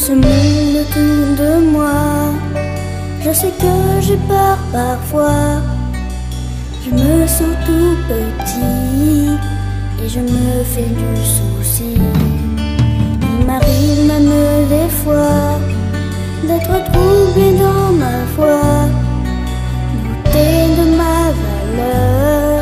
ce monde autour de moi. Je sais que j'ai peur parfois. Je me sens tout petit et je me fais du souci. Il m'arrive même des fois d'être troublé dans ma foi, douter de ma valeur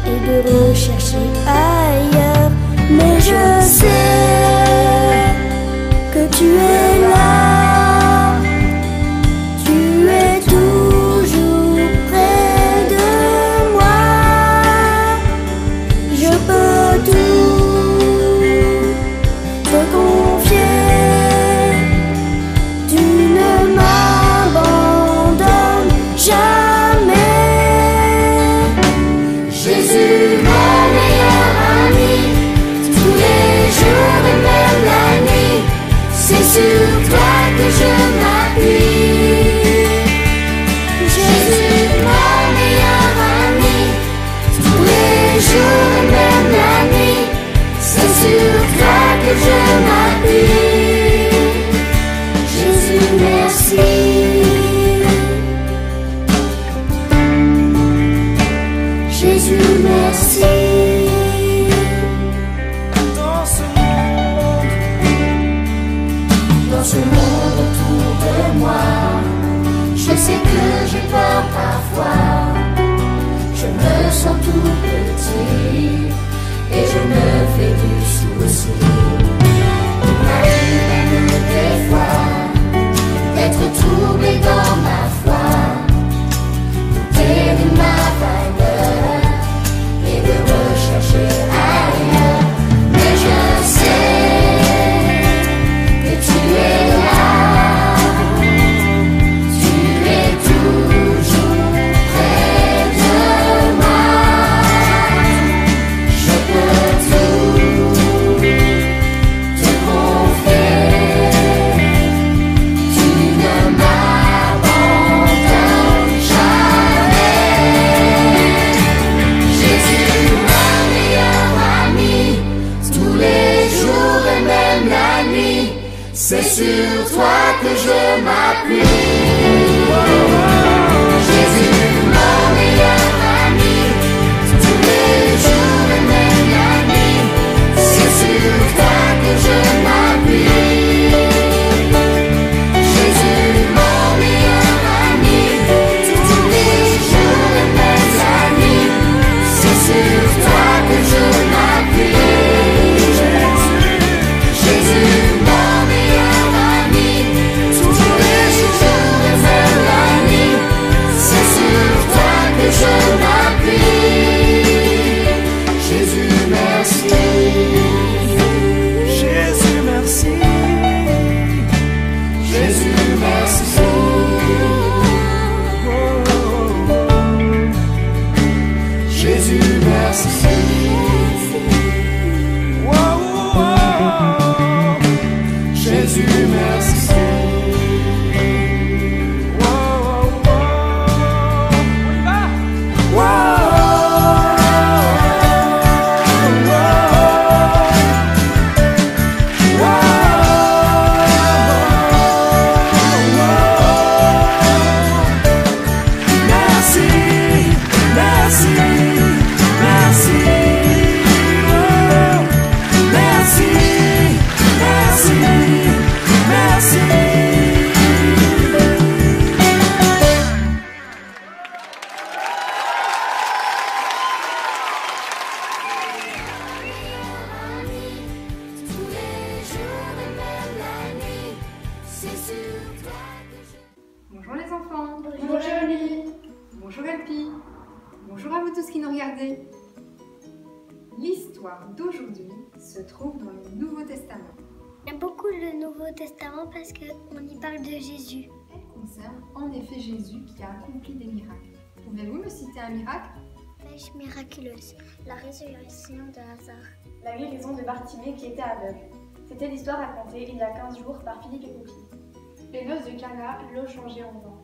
et de rechercher ailleurs. Mais je sais que tu es là, tu es toujours près de moi. Je peux tout te confier, tu ne m'abandonnes jamais. Jésus, mon meilleur ami, tous les jours et même la nuit, c'est sur toi que je m'appuie. Jésus, mon meilleur ami, tous les jours et même la nuit, c'est sur toi que je m'appuie. Jésus, merci. Jésus, merci. Dans ce monde autour de moi, je sais que j'ai peur parfois. Je me sens tout petit et je me fais du souci. Il m'arrive même des fois d'être troublé dans ma foi, douter de ma valeur et de rechercher ailleurs. Mais je sais que tu es là, tu es toujours près de moi. Je peux tout te confier, tu ne m'abandonnes jamais. Jésus, mon meilleur ami, tous les jours et même la nuit, c'est sur toi que je m'appuie. Jésus, mon meilleur ami, tous les jours et même la nuit, c'est sur toi que je m'appuie. Jésus, mon meilleur ami, tous les jours et même la nuit, c'est sur toi que je m'appuie. Jésus, mon meilleur ami, tous les jours et même la nuit, c'est sur toi que je m'appuie. Jésus, merci. Jésus, merci. Jésus, merci. Jésus, merci. Wow, wow. Jésus, merci. Wow, wow. On y va. Wow. Merci, merci, merci, merci, merci, merci. Tous les jours et même la nuit, c'est sur toi que je... Bonjour les enfants. Bonjour Jolie. Bonjour Elfie. Bonjour à vous tous qui nous regardez. L'histoire d'aujourd'hui se trouve dans le Nouveau Testament. J'aime beaucoup le Nouveau Testament parce qu'on y parle de Jésus. Elle concerne en effet Jésus qui a accompli des miracles. Pouvez-vous me citer un miracle? Pêche miraculeuse, la résurrection de Lazare. La guérison de Bartimée qui était aveugle. C'était l'histoire racontée il y a 15 jours par Philippe et Poupie. Les noces de Cana, l'eau changée en vin.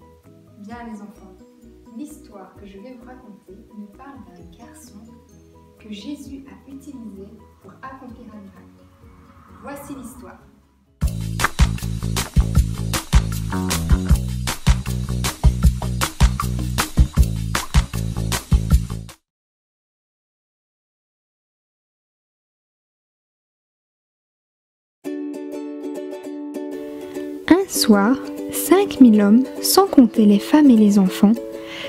Bien les enfants, l'histoire que je vais vous raconter nous parle d'un garçon que Jésus a utilisé pour accomplir un miracle. Voici l'histoire. soir, 5000 hommes, sans compter les femmes et les enfants,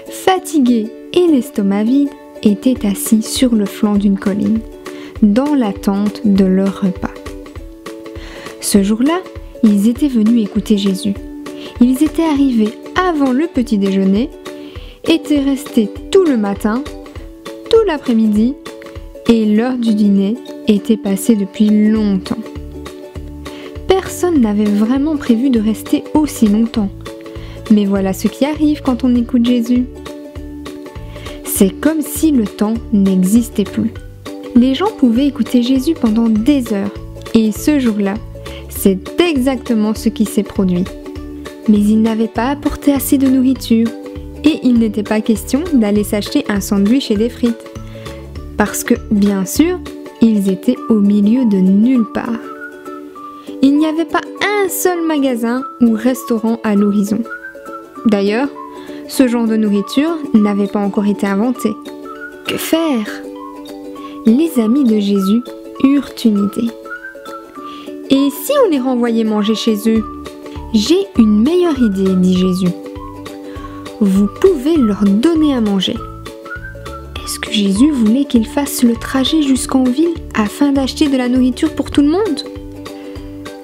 fatigués et l'estomac vide, étaient assis sur le flanc d'une colline, dans l'attente de leur repas. Ce jour-là, ils étaient venus écouter Jésus. Ils étaient arrivés avant le petit déjeuner, étaient restés tout le matin, tout l'après-midi, et l'heure du dîner était passée depuis longtemps. Personne n'avait vraiment prévu de rester aussi longtemps. Mais voilà ce qui arrive quand on écoute Jésus. C'est comme si le temps n'existait plus. Les gens pouvaient écouter Jésus pendant des heures. Et ce jour-là, c'est exactement ce qui s'est produit. Mais ils n'avaient pas apporté assez de nourriture. Et il n'était pas question d'aller s'acheter un sandwich et des frites. Parce que, bien sûr, ils étaient au milieu de nulle part. Il n'y avait pas un seul magasin ou restaurant à l'horizon. D'ailleurs, ce genre de nourriture n'avait pas encore été inventé. Que faire? Les amis de Jésus eurent une idée. Et si on les renvoyait manger chez eux? J'ai une meilleure idée, dit Jésus. Vous pouvez leur donner à manger. Est-ce que Jésus voulait qu'ils fassent le trajet jusqu'en ville afin d'acheter de la nourriture pour tout le monde?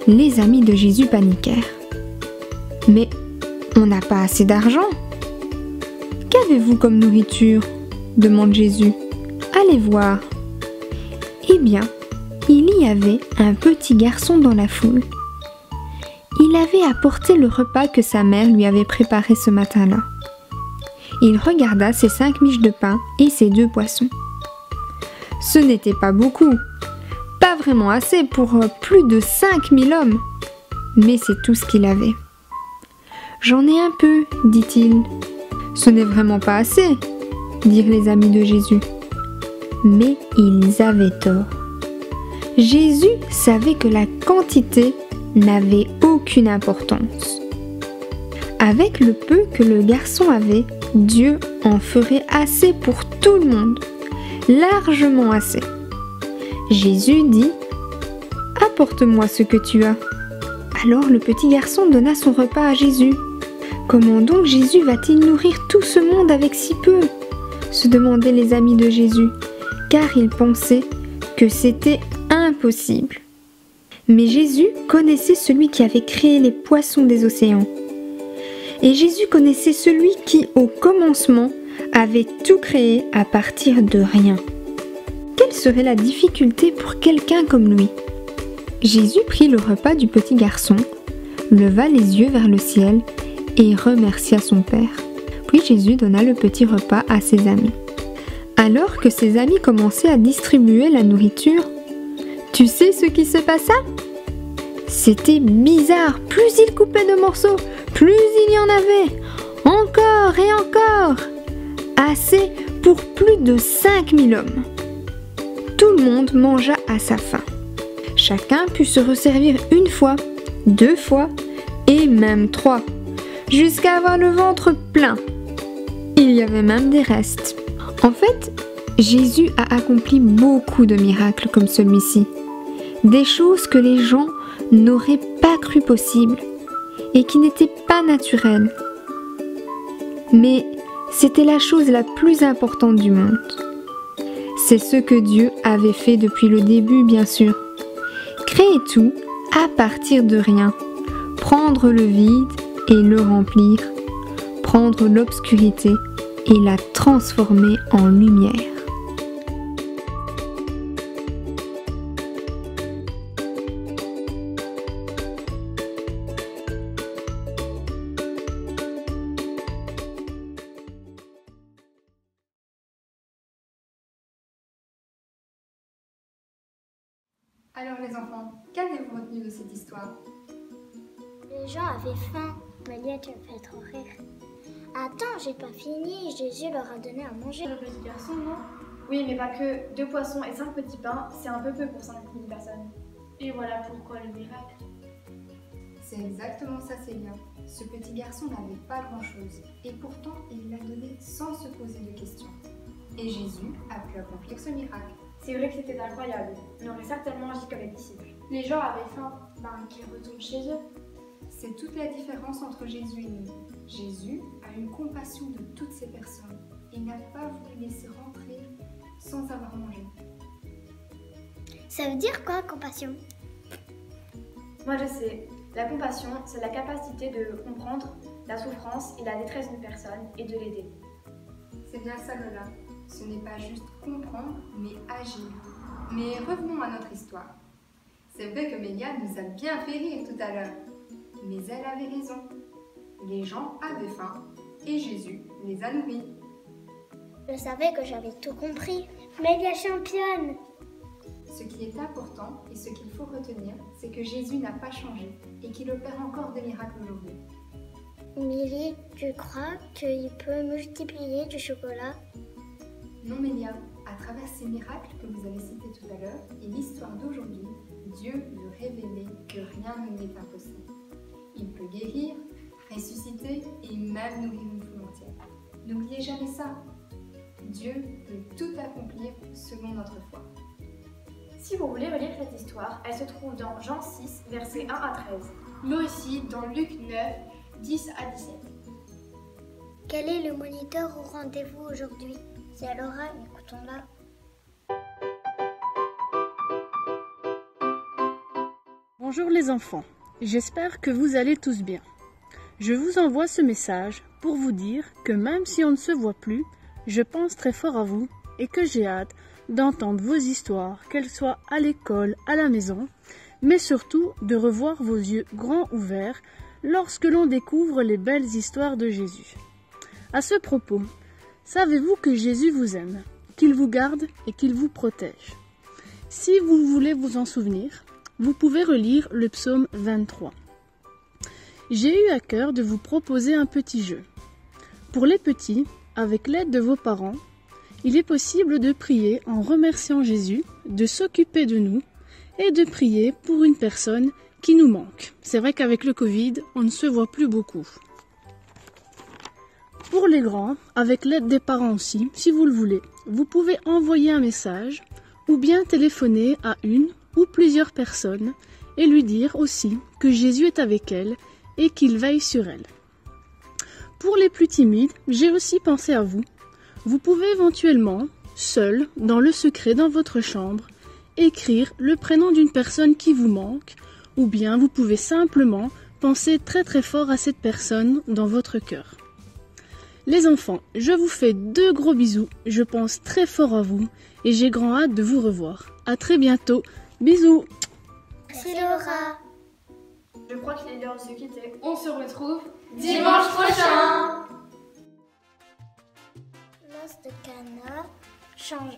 Les amis de Jésus paniquèrent. Mais on n'a pas assez d'argent. Qu'avez-vous comme nourriture? Demande Jésus. Allez voir. Eh bien, il y avait un petit garçon dans la foule. Il avait apporté le repas que sa mère lui avait préparé ce matin-là. Il regarda ses 5 miches de pain et ses 2 poissons. Ce n'était pas beaucoup. Pas vraiment assez pour plus de 5000 hommes. Mais c'est tout ce qu'il avait. J'en ai un peu, dit-il. Ce n'est vraiment pas assez, dirent les amis de Jésus. Mais ils avaient tort. Jésus savait que la quantité n'avait aucune importance. Avec le peu que le garçon avait, Dieu en ferait assez pour tout le monde, largement assez. Jésus dit « Apporte-moi ce que tu as ». Alors le petit garçon donna son repas à Jésus. Comment donc Jésus va-t-il nourrir tout ce monde avec si peu? Se demandaient les amis de Jésus, car ils pensaient que c'était impossible. Mais Jésus connaissait celui qui avait créé les poissons des océans. Et Jésus connaissait celui qui, au commencement, avait tout créé à partir de rien. Quelle serait la difficulté pour quelqu'un comme lui? Jésus prit le repas du petit garçon, leva les yeux vers le ciel et remercia son Père. Puis Jésus donna le petit repas à ses amis. Alors que ses amis commençaient à distribuer la nourriture, tu sais ce qui se passa? C'était bizarre, plus il coupait de morceaux, plus il y en avait, encore et encore, assez pour plus de 5000 hommes. Tout le monde mangea à sa faim. Chacun put se resservir 1 fois, 2 fois et même 3, jusqu'à avoir le ventre plein. Il y avait même des restes. En fait, Jésus a accompli beaucoup de miracles comme celui-ci, des choses que les gens n'auraient pas cru possibles et qui n'étaient pas naturelles. Mais c'était la chose la plus importante du monde. C'est ce que Dieu avait fait depuis le début, bien sûr. Créer tout à partir de rien, prendre le vide et le remplir, prendre l'obscurité et la transformer en lumière. Alors les enfants, qu'avez-vous retenu de cette histoire? Les gens avaient faim. Malia, tu me fais trop rire. Attends, j'ai pas fini. Jésus leur a donné à manger. Le petit garçon, non? Oui, mais pas que. 2 poissons et 5 petits pains, c'est un peu peu pour 5000 personnes. Et voilà pourquoi le miracle. C'est exactement ça, Célia. Ce petit garçon n'avait pas grand-chose. Et pourtant, il l'a donné sans se poser de questions. Et Jésus a pu accomplir ce miracle. C'est vrai que c'était incroyable. On aurait certainement agi comme les disciples. Les gens avaient faim, qu'ils retournent chez eux. C'est toute la différence entre Jésus et nous. Jésus a eu compassion de toutes ces personnes et n'a pas voulu laisser rentrer sans avoir mangé. Ça veut dire quoi, compassion? Moi je sais, la compassion, c'est la capacité de comprendre la souffrance et la détresse d'une personne et de l'aider. C'est bien ça, Lola. Ce n'est pas juste comprendre, mais agir. Mais revenons à notre histoire. C'est vrai que Mélia nous a bien fait rire tout à l'heure. Mais elle avait raison. Les gens avaient faim et Jésus les a nourris. Je savais que j'avais tout compris. Mélia championne! Ce qui est important et ce qu'il faut retenir, c'est que Jésus n'a pas changé et qu'il opère encore des miracles aujourd'hui. Milly, tu crois qu'il peut multiplier du chocolat? Non, Mélia, à travers ces miracles que vous avez cités tout à l'heure et l'histoire d'aujourd'hui, Dieu veut révéler que rien ne lui est impossible. Il peut guérir, ressusciter et même nourrir une foule entière. N'oubliez jamais ça. Dieu peut tout accomplir selon notre foi. Si vous voulez relire cette histoire, elle se trouve dans Jean 6, versets 1 à 13. Mais aussi dans Luc 9, 10 à 17. Quel est le moniteur au rendez-vous aujourd'hui? C'est Laura, écoutons-la. Bonjour les enfants, j'espère que vous allez tous bien. Je vous envoie ce message pour vous dire que même si on ne se voit plus, je pense très fort à vous et que j'ai hâte d'entendre vos histoires, qu'elles soient à l'école, à la maison, mais surtout de revoir vos yeux grands ouverts lorsque l'on découvre les belles histoires de Jésus. À ce propos, savez-vous que Jésus vous aime, qu'il vous garde et qu'il vous protège? Si vous voulez vous en souvenir, vous pouvez relire le psaume 23. J'ai eu à cœur de vous proposer un petit jeu. Pour les petits, avec l'aide de vos parents, il est possible de prier en remerciant Jésus, de s'occuper de nous et de prier pour une personne qui nous manque. C'est vrai qu'avec le Covid, on ne se voit plus beaucoup. Pour les grands, avec l'aide des parents aussi, si vous le voulez, vous pouvez envoyer un message ou bien téléphoner à une ou plusieurs personnes et lui dire aussi que Jésus est avec elle et qu'il veille sur elle. Pour les plus timides, j'ai aussi pensé à vous. Vous pouvez éventuellement, seul, dans le secret dans votre chambre, écrire le prénom d'une personne qui vous manque, ou bien vous pouvez simplement penser très très fort à cette personne dans votre cœur. Les enfants, je vous fais 2 gros bisous, je pense très fort à vous et j'ai grand hâte de vous revoir. À très bientôt, bisous! Merci Laura. Je crois qu'il est l'heure de se quitter. On se retrouve Dimanche prochain. L'os de canard change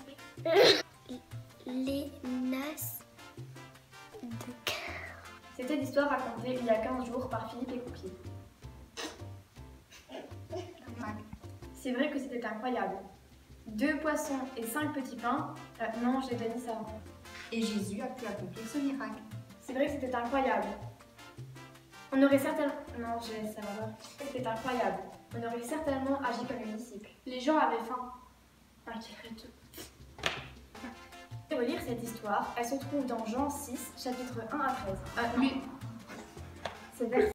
les nasses de cœur. C'était l'histoire racontée il y a 15 jours par Philippe et Cookie. C'est vrai que c'était incroyable. 2 poissons et 5 petits pains. Non, j'ai déjà dit ça. Et Jésus a pu accomplir ce miracle. C'est vrai que c'était incroyable. On aurait certainement... Non, ça va pas. C'était incroyable. On aurait certainement agi comme les disciples. Les gens avaient faim. Inquiète. Pour relire cette histoire, elle se trouve dans Jean 6, chapitres 1 à 13. Mais C'est vers